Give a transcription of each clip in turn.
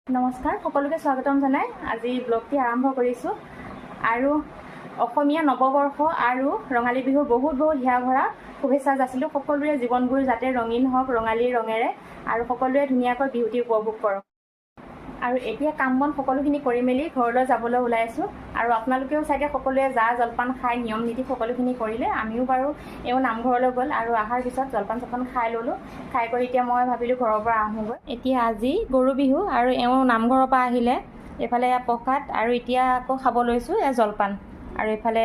নমস্কাৰ সকলোকে স্বাগতম জনাই আজি ব্লগটি আৰম্ভ কৰিছোঁ আৰু অসমীয়া নৱবৰ্ষ আৰু ৰঙালী বিহুৰ বহুত হিয়া ভৰা শুভেচ্ছা যাচিলোঁ। সকলোৰে জীৱনবোৰ যাতে ৰঙীন হওক ৰঙালীৰ ৰঙেৰে আৰু সকলোৱে ধুনীয়াকৈ বিহুটি উপভোগ কৰক। আৰু এতিয়া কাম বন সকলোখিনি কৰি মেলি ঘৰলৈ যাবলৈ ওলাইছোঁ আৰু আপোনালোকেও চাগে সকলোৱে জা জলপান খাই নিয়ম নীতি সকলোখিনি কৰিলে। আমিও বাৰু এওঁ নামঘৰলৈ গ'ল আৰু অহাৰ পিছত জলপান চলপান খাই ল'লোঁ। খাই কৰি এতিয়া মই ভাবিলোঁ ঘৰৰ পৰা আহোঁগৈ। এতিয়া আজি গৰু বিহু আৰু এওঁ নামঘৰৰ পৰা আহিলে। এইফালে প্ৰসাদ আৰু এতিয়া আকৌ খাব লৈছোঁ জলপান আৰু এইফালে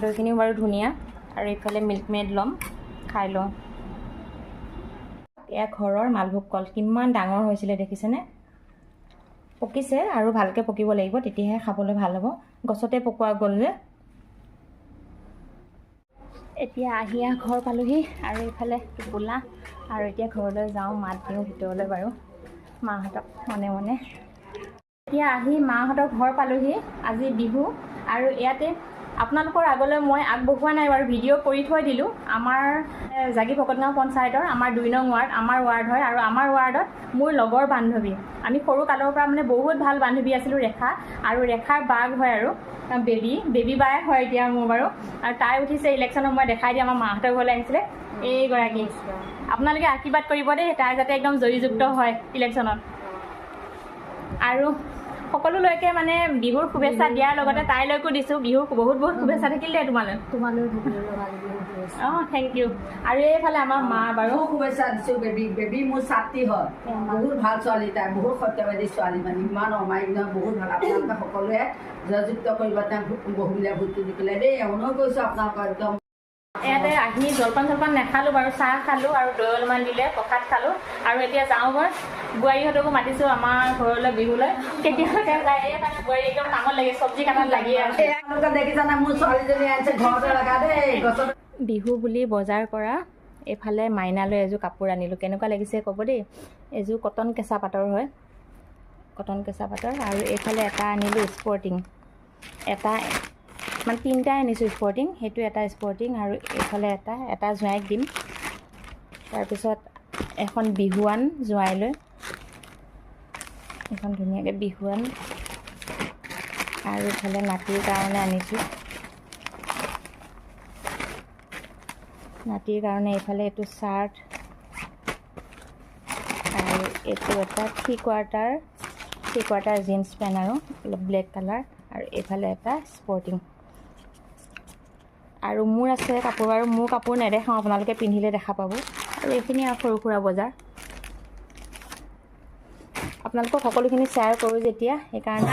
দৈখিনিও বাৰু ধুনীয়া আৰু এইফালে মিল্ক মেড ল'ম, খাই লওঁ। এয়া ঘৰৰ মালভোগ কল কিমান ডাঙৰ হৈছিলে দেখিছেনে? পকিছে আৰু ভালকৈ পকিব লাগিব, তেতিয়াহে খাবলৈ ভাল হ'ব। গছতে পকোৱা গ'ল যে। এতিয়া আহি ঘৰ পালোহি আৰু এইফালে টোপোলা আৰু এতিয়া ঘৰলৈ যাওঁ, মাত দিওঁ ভিতৰলৈ বাৰু মাহঁতক মনে মনে। এতিয়া আহি মাহঁতৰ ঘৰ পালোহি। আজি বিহু আৰু ইয়াতে আপোনালোকৰ আগলৈ মই আগবঢ়োৱা নাই বাৰু, ভিডিঅ' কৰি থৈ দিলোঁ। আমাৰ জাগি ভকতগাঁও পঞ্চায়তৰ আমাৰ 2 নং ৱাৰ্ড আমাৰ ৱাৰ্ড হয় আৰু আমাৰ ৱাৰ্ডত মোৰ লগৰ বান্ধৱী, আমি সৰু কালৰ পৰা মানে বহুত ভাল বান্ধৱী আছিলোঁ। ৰেখা আৰু ৰেখাৰ বাঘ হয় আৰু বেবী বাই হয় এতিয়া মোৰ বাৰু। আৰু তাই উঠিছে ইলেকশ্যনত, মই দেখাই দি আমাৰ মাহঁতৰ ঘৰলৈ আহিছিলে এইগৰাকী। আপোনালোকে আশীৰ্বাদ কৰিব দেই, তাই যাতে একদম জয়যুক্ত হয় ইলেকশ্যনত। আৰু সকলোলৈকে মানে বিহুৰ শুভেচ্ছা দিয়াৰ লগতে তাইলৈকো দিছোঁ বিহুৰ বহুত শুভেচ্ছা থাকিল দেই তোমালৈ। অঁ থেংক ইউ। আৰু এইফালে আমাৰ মা বাৰু শুভেচ্ছা দিছোঁ। বেবী মোৰ ছাত্ৰী হয়, বহুত ভাল ছোৱালী, তাই বহুত সত্যবাদী ছোৱালী, মানে ইমান অমায়িক নহয়, বহুত ভাল। আপোনালোকে সকলোৱে জয়যুক্ত কৰিব তেওঁ বহুমূলীয়া ভোটটো দি পেলাই দেই। অনুৰোধ কৰিছোঁ আপোনালোকৰ একদম। ইয়াতে আহি জলপান নাখালোঁ বাৰু, চাহ খালোঁ আৰু দৈ অলপমান দিলে, প্ৰসাদ খালোঁ আৰু এতিয়া যাওঁগৈ। বোৱাৰীহঁতকো মাতিছোঁ আমাৰ ঘৰলৈ বিহুলৈ। কেতিয়ালৈকে যায় এই কাৰণে বোৱাৰী একদম কামত লাগি চব্জি কাটাত লাগি আছে। দেখিছানে মোৰ ছোৱালীজনী আনিছে ঘৰতে লগা দেই গছত। বিহু বুলি বজাৰ কৰা। এইফালে মাইনালৈ এযোৰ কাপোৰ আনিলোঁ, কেনেকুৱা লাগিছে ক'ব দেই। এযোৰ কটন কেঁচা পাটৰ হয়, কটন কেঁচা পাটৰ। আৰু এইফালে এটা আনিলোঁ স্পৰ্টিং, এটা মানে 3টাই আনিছোঁ স্পৰ্টিং। সেইটো এটা স্পৰ্টিং আৰু এইফালে এটা জোঁৱাইক দিম। তাৰপিছত এখন বিহুৱান জোঁৱাইলৈ, এখন ধুনীয়াকৈ বিহুৱান। আৰু এইফালে নাতিৰ কাৰণে আনিছোঁ, নাতিৰ কাৰণে এইফালে এইটো চাৰ্ট আৰু এইটো এটা থ্ৰী কোৱাৰ্টাৰ জিন্স পেণ্ট আৰু অলপ ব্লেক কালাৰ। আৰু এইফালে এটা স্পৰ্টিং। আৰু মোৰ আছে কাপোৰ বাৰু, মোৰ কাপোৰ নেদেখাওঁ, আপোনালোকে পিন্ধিলে দেখা পাব। আৰু এইখিনি আৰু সৰু সুৰা বজাৰ আপোনালোকক সকলোখিনি শ্বেয়াৰ কৰোঁ যেতিয়া, সেইকাৰণে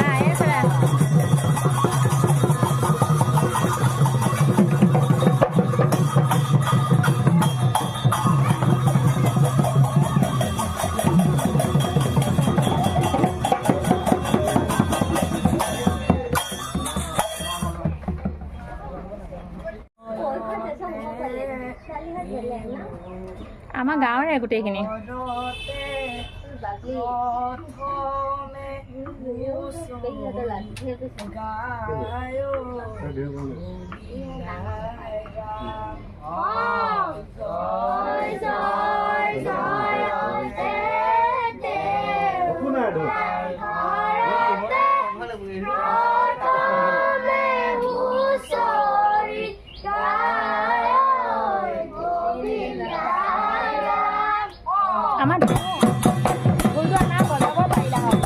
আমাৰ গাঁৱৰে গোটেইখিনি। আমাৰ ভুলটো না বজাব পাৰিলা হয়।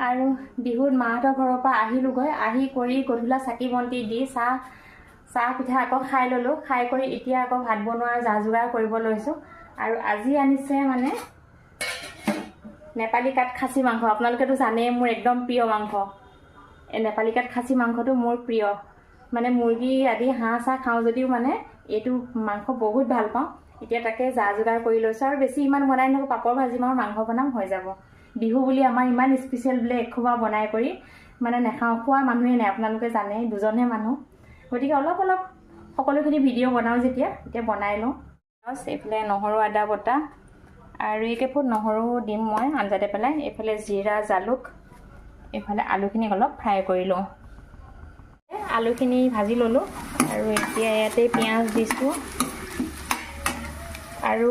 আৰু বিহুত মাহঁতৰ ঘৰৰ পৰা আহিলোগৈ আহি কৰি গধূলা চাকি বন্তি দি চাহ পিঠা আকৌ খাই ল'লোঁ খাই কৰি এতিয়া আকৌ ভাত বনোৱাৰ যা যোগাৰ কৰিব লৈছোঁ আৰু আজি আনিছে মানে নেপালী কাঠ খাচী মাংস আপোনালোকেতো জানেই মোৰ একদম প্ৰিয় মাংস এই নেপালী কাঠ খাচী মাংসটো মোৰ প্ৰিয় মানে মুৰ্গী আদি হাঁহ চাহ খাওঁ যদিও মানে এইটো মাংস বহুত ভাল পাওঁ এতিয়া তাকে যা যোগাৰ কৰি লৈছোঁ আৰু বেছি ইমান বনাই নকৰোঁ পাপৰ ভাজি মাৰ মাংস বনাম হৈ যাব বিহু বুলি আমাৰ ইমান স্পেচিয়েল বোলে এখোপা বনাই কৰি মানে নেখাওঁ খোৱা মানুহে নাই আপোনালোকে জানে দুজনহে মানুহ গতিকে অলপ সকলোখিনি ভিডিঅ' বনাওঁ যেতিয়া এতিয়া বনাই লওঁ এইফালে নহৰু আদা বটা আৰু এই কেইফুট নহৰু দিম মই আঞ্জাতে পেলাই এইফালে জিৰা জালুক এইফালে আলুখিনি অলপ ফ্ৰাই কৰি লওঁ আলুখিনি ভাজি ল'লোঁ আৰু এতিয়া ইয়াতে পিঁয়াজ দিছোঁ আৰু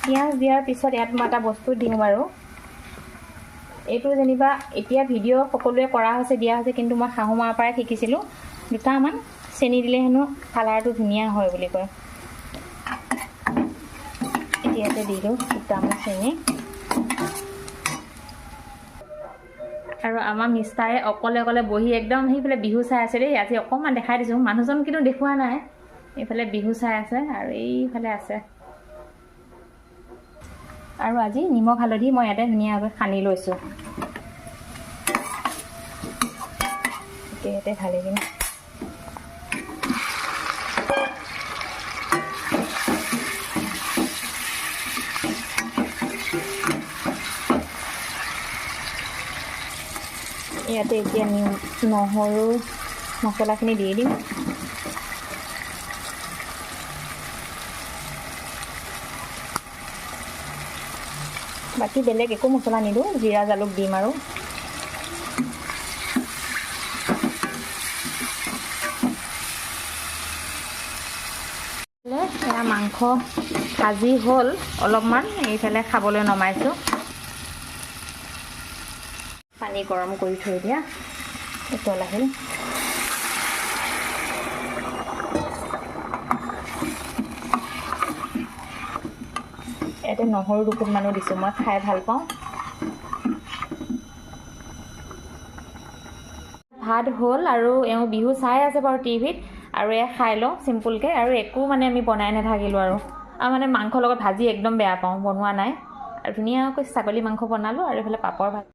পিঁয়াজ দিয়াৰ পিছত ইয়াত মই এটা বস্তু দিওঁ বাৰু এইটো যেনিবা এতিয়া ভিডিঅ' সকলোৱে কৰা হৈছে দিয়া হৈছে কিন্তু মই শাহু মাৰ পৰাই শিকিছিলোঁ দুটামান চেনি দিলে হেনো কালাৰটো ধুনীয়া হয় বুলি কয় এতিয়াতে দিলোঁ দুটামান চেনি আৰু আমাৰ মিষ্টাৰে অকলে বহি একদম সেইফালে বিহু চাই আছে দেই আজি অকণমান দেখাই দিছোঁ মানুহজন কিন্তু দেখুওৱা নাই এইফালে বিহু চাই আছে আৰু এইফালে আছে আৰু আজি নিমখ হালধি মই ইয়াতে ধুনীয়াকৈ সানি লৈছোঁ ইয়াতে ঢালি দিম ইয়াতে এতিয়া নহৰু মছলাখিনি দি দিম বাকী বেলেগ একো মছলা নিদিওঁ জিৰা জালুক দিম আৰু এয়া মাংস ভাজি হ'ল অলপমান এইফালে খাবলৈ নমাইছোঁ পানী গৰম কৰি থৈ দিয়া উতল আহিল ইয়াতে নহৰু দুফুটমানো দিছোঁ মই খাই ভাল পাওঁ ভাত হ'ল আৰু এওঁ বিহু চাই আছে বাৰু টিভিত আৰু এয়া খাই লওঁ চিম্পুলকৈ আৰু একো মানে আমি বনাই নাথাকিলোঁ আৰু মানে মাংসৰ লগত ভাজি একদম বেয়া পাওঁ বনোৱা নাই আৰু ধুনীয়াকৈ ছাগলী মাংস বনালোঁ আৰু এইফালে পাপৰ ভাজি